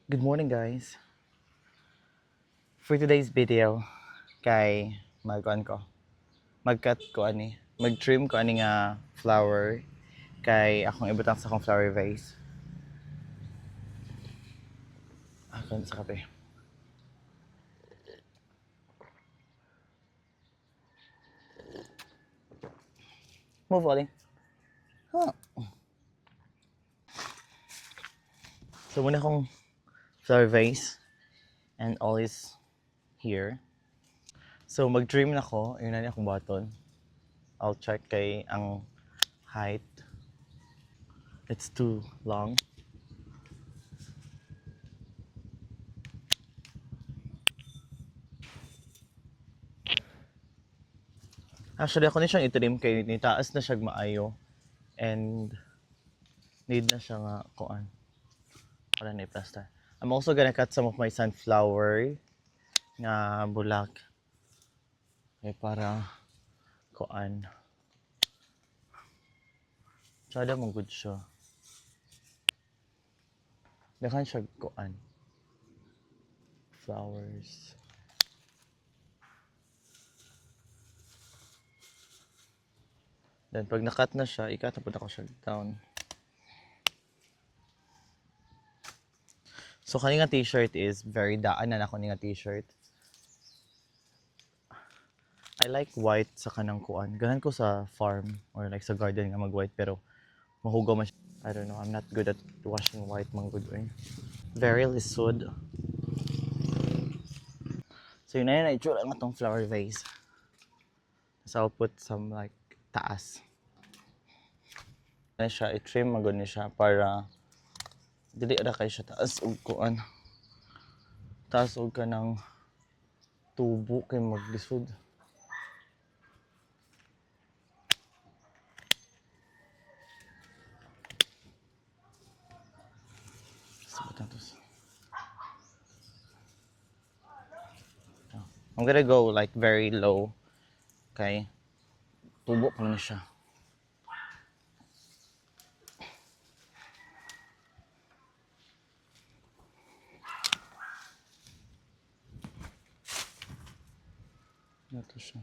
Good morning, guys. For today's video, kay mag-cut ko mag-trim ko ani nga flower kay akong ibutang sa akong flower vase. Akon sa kape. Move Ollie. Huh. So muna akong flower vase and all is here. So mag-trim na ko, yun na akong button. I'll check kay ang height. It's too long. Actually, ako ni siyang itrim kay ni taas na siya maayo and need na siya nga kuan. Wala na i-plaster. I'm also gonna cut some of my sunflower nga bulak. Para kuan. Tsada mong good siya. Dakan siya kuan. Flowers. Then pag nakat na siya, ikat na po ako siya down. So kaninga t-shirt is very daan na ako nga t-shirt. I like white sa kanang kuan. Ganan ko sa farm or like sa garden nga mag-white pero mahugaw man siya. I don't know, I'm not good at washing white mang good way. Very lisod. So yun na yun, itsura nga tong flower vase. So I'll put some like taas. Na siya, i-trim magod ni siya para dili ra kay siya taas og kuan. Taas og kanang tubo kay maglisod. I'm gonna go like very low. Okay. Tubo pa na siya. Ito siya.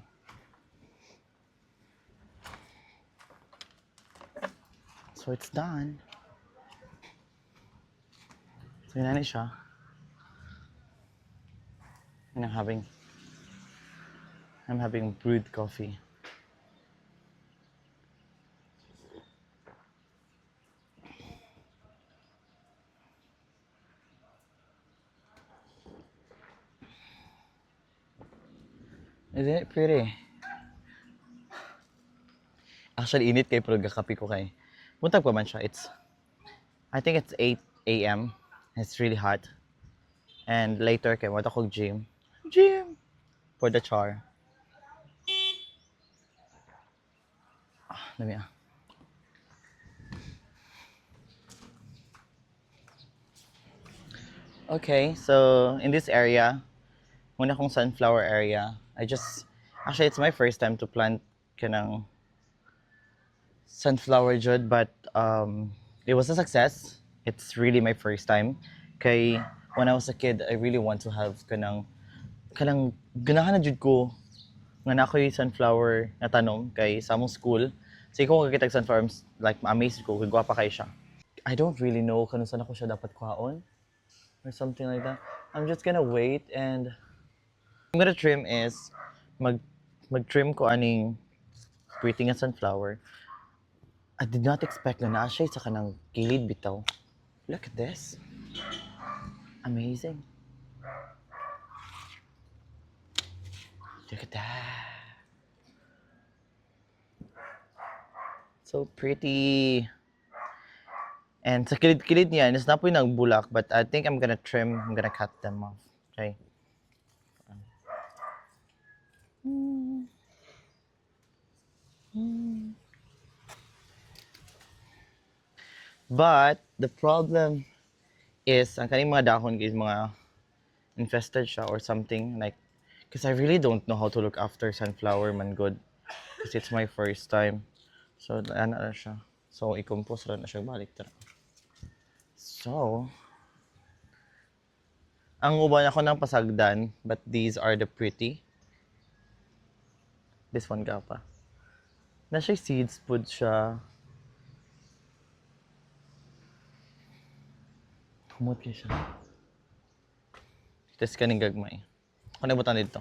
So it's done. So yun na siya. And I'm having brewed coffee. Isn't it pretty? Actually, init kay pero gakapi ko kay. Buntag pa man siya. I think it's 8 a.m. It's really hot. And later kay wala ko gym. Gym! For the char. Let me. Okay, so in this area, muna kong sunflower area, actually it's my first time to plant kanang sunflower jud, but it was a success. It's really my first time. Kay when I was a kid, I really want to have kanang ganahan na jud ko nga na ako'y sunflower na tanom kay sa among school. So ikaw kakitag sunflower, like ma-amaze ko kay gwapa kay siya. I don't really know kung saan ako siya dapat kuhaon or something like that. I'm just gonna wait and I'm gonna trim is mag-trim ko aning pretty nga sunflower. I did not expect na naa siya sa kanang kilid bitaw. Look at this. Amazing. Look at that. So pretty. And sa kilid-kilid niya, is na po yung nagbulak, but I think I'm gonna cut them off. Okay. But the problem is ang kaning mga dahon is mga infested siya or something like because I really don't know how to look after sunflower man good because it's my first time. So ano na siya. So i-compose ra na siya balik tara. So Ang uban ako ng pasagdan, but these are the pretty. This one ka pa. Na siya seeds food siya. Humot kayo siya. Tapos kaning gagmay. Ano yung butan dito?